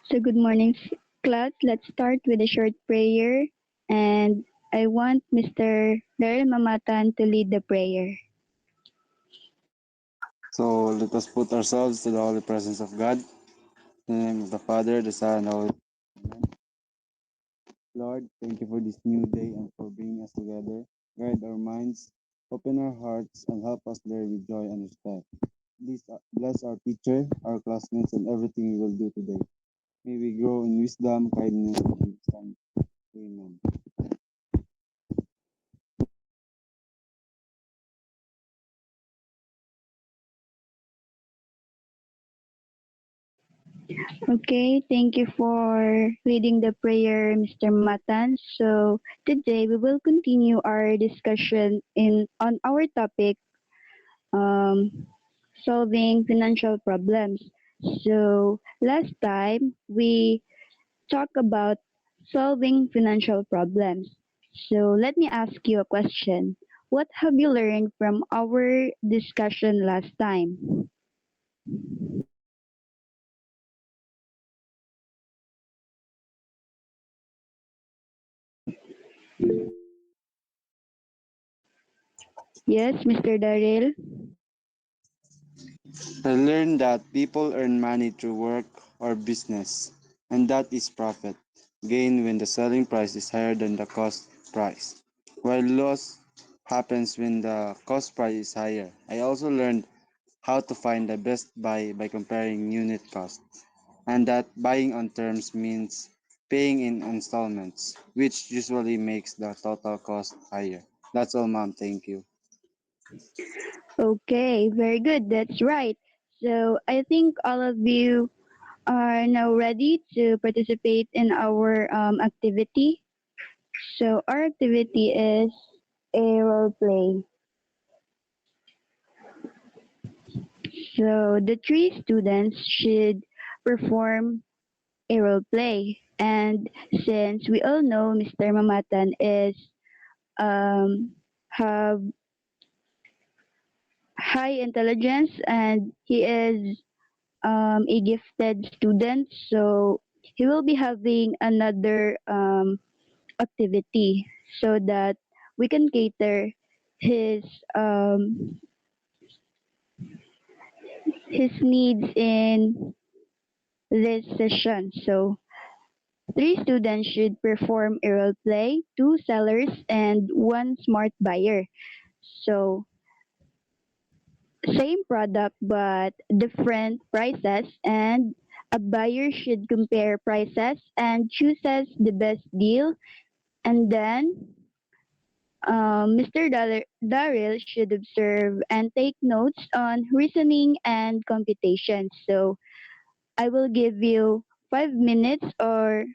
So, good morning, class. Let's start with a short prayer. And I want Mr. Daryl Mamatan to lead the prayer. So let us put ourselves to the holy presence of God. In the name of the Father, the Son, and the Holy Spirit. Lord, thank you for this new day and for bringing us together. Guide our minds, open our hearts, and help us learn with joy and respect. Please bless our teacher, our classmates, and everything we will do today. May we grow in wisdom, kindness, and understanding. Amen. Okay, thank you for leading the prayer, Mr. Mamatan. So, today we will continue our discussion on our topic, um, solving financial problems. So, last time we talked about solving financial problems. So, let me ask you a question. What have you learned from our discussion last time? Yes, Mr. Daryl? I learned that people earn money through work or business, and that is profit. Gain when the selling price is higher than the cost price, while loss happens when the cost price is higher. I also learned how to find the best buy by comparing unit costs, and that buying on terms means paying in installments, which usually makes the total cost higher. That's all, ma'am. Thank you. Okay, very good. That's right. So, I think all of you are now ready to participate in our activity. So, our activity is a role play. So, the three students should perform a role play. And since we all know Mr. Mamatan is have high intelligence and he is a gifted student, so he will be having another activity so that we can cater his um, his needs in this session. So three students should perform a role play, two sellers and one smart buyer. So same product but different prices, and a buyer should compare prices and chooses the best deal, and then Mr. Daryl should observe and take notes on reasoning and computation. So I will give you 5 minutes or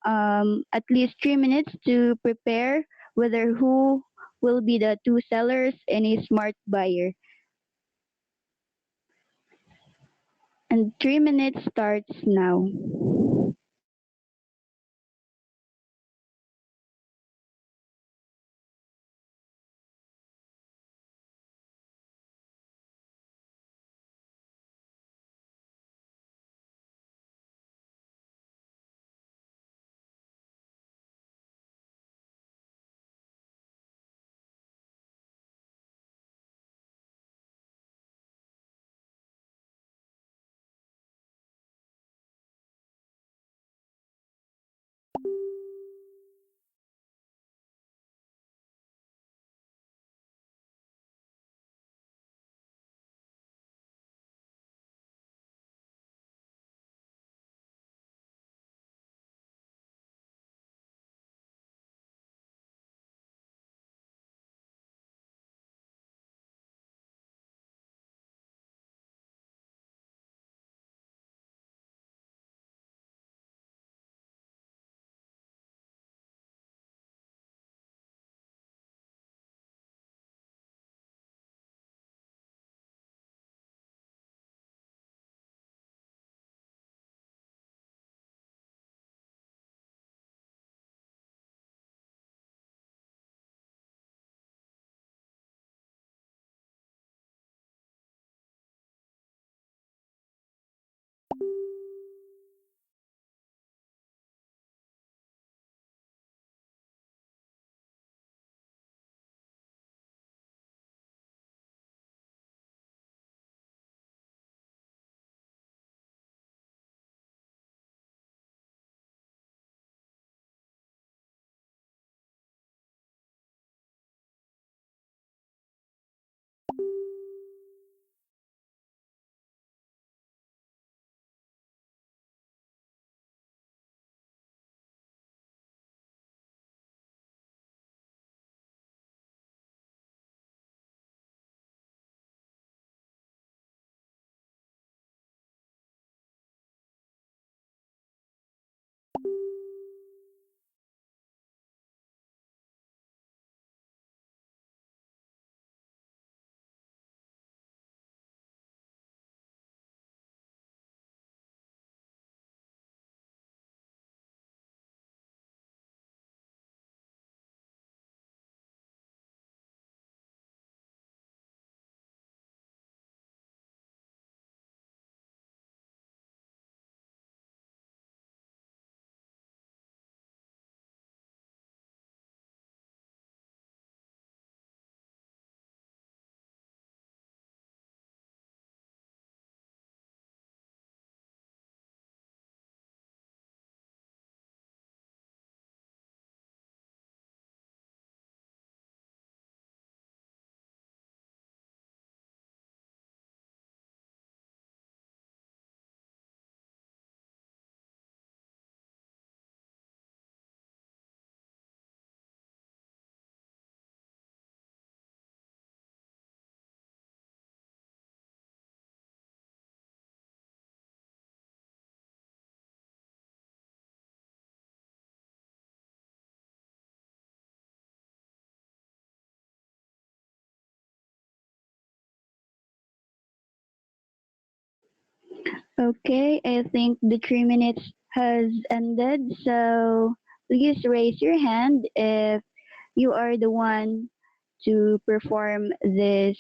at least 3 minutes to prepare whether who will be the two sellers and a smart buyer. And 3 minutes starts now. Okay, I think the 3 minutes has ended. So please raise your hand if you are the one to perform this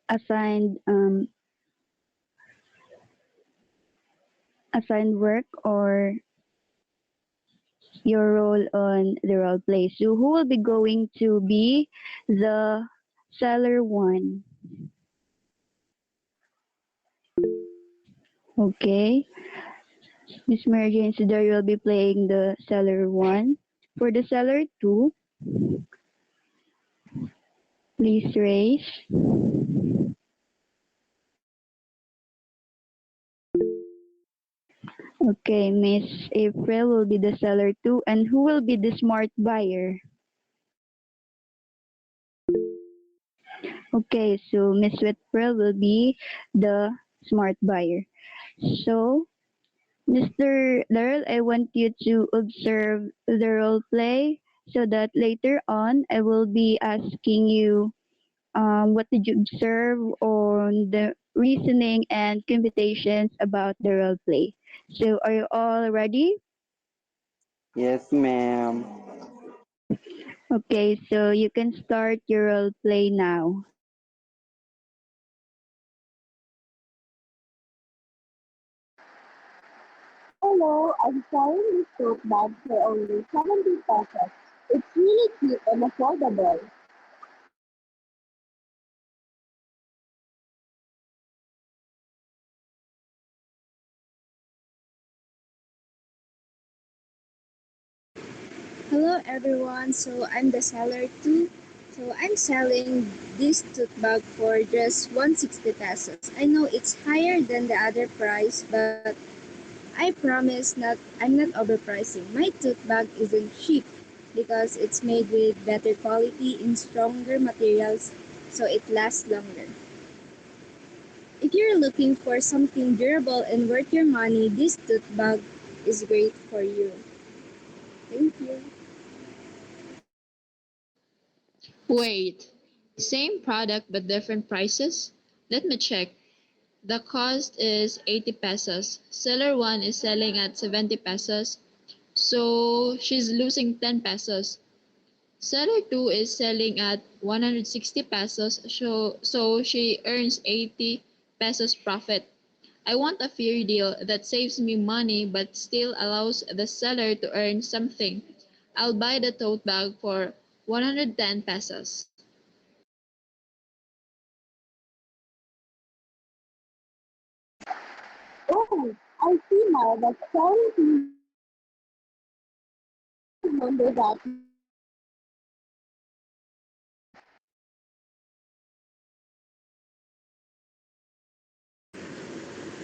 assigned assigned work or your role on the role play. So who will be going to be the seller one? Okay, Miss Mary Jane Sidor will be playing the seller one. For the seller two, please raise. Okay, Miss April will be the seller two, and who will be the smart buyer? Okay, so Miss Whitpearl will be the smart buyer. So, Mr. Daryl, I want you to observe the role play so that later on I will be asking you what did you observe on the reasoning and computations about the role play. So, are you all ready? Yes, ma'am. Okay, so you can start your role play now. Hello, I'm selling this tote bag for only 70 pesos. It's really cute and affordable. Hello everyone, so I'm the seller too. So I'm selling this tote bag for just 160 pesos. I know it's higher than the other price, but I promise I'm not overpricing. My tote bag isn't cheap because it's made with better quality and stronger materials so it lasts longer. If you're looking for something durable and worth your money, this tote bag is great for you. Thank you. Wait, same product but different prices? Let me check. The cost is 80 pesos. Seller 1 is selling at 70 pesos. So she's losing 10 pesos. Seller 2 is selling at 160 pesos. So she earns 80 pesos profit. I want a fair deal that saves me money but still allows the seller to earn something. I'll buy the tote bag for 110 pesos. Oh, I see now that selling to remember that.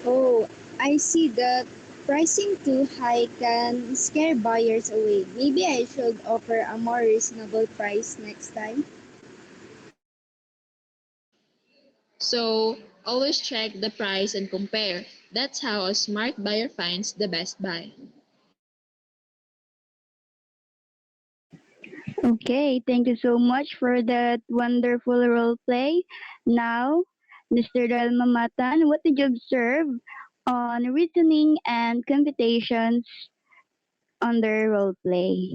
Oh, I see that pricing too high can scare buyers away. Maybe I should offer a more reasonable price next time. So always check the price and compare. That's how a smart buyer finds the best buy. Okay, thank you so much for that wonderful role play. Now, Mr. Del Mamatan, what did you observe on reasoning and computations under role play?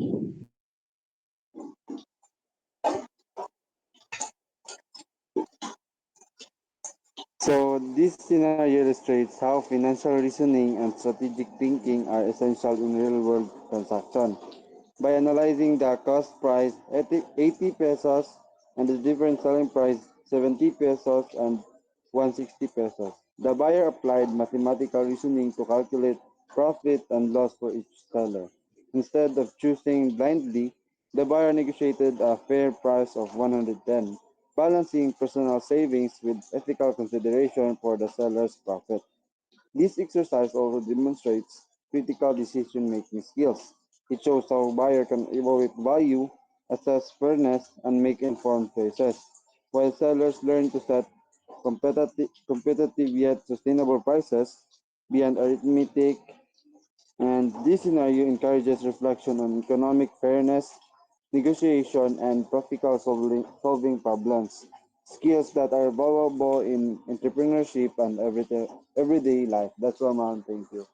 So, this scenario illustrates how financial reasoning and strategic thinking are essential in real-world transactions. By analyzing the cost price 80 pesos and the different selling price 70 pesos and 160 pesos, the buyer applied mathematical reasoning to calculate profit and loss for each seller. Instead of choosing blindly, the buyer negotiated a fair price of 110, balancing personal savings with ethical consideration for the seller's profit. This exercise also demonstrates critical decision-making skills. It shows how a buyer can evaluate value, assess fairness, and make informed choices, while sellers learn to set competitive yet sustainable prices beyond arithmetic. And this scenario encourages reflection on economic fairness, negotiation, and practical solving problems. skills that are valuable in entrepreneurship and everyday life. That's all, ma'am. Thank you.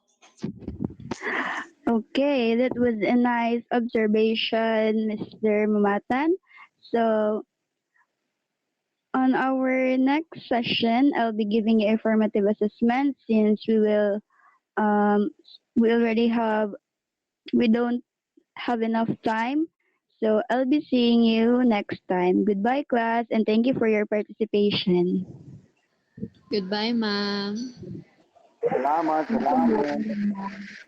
Okay, that was a nice observation, Mr. Mamatan. So, on our next session, I'll be giving you a formative assessment since um, we already have, we don't have enough time. So, I'll be seeing you next time. Goodbye, class, and thank you for your participation. Goodbye, ma'am. Salamat, salamat.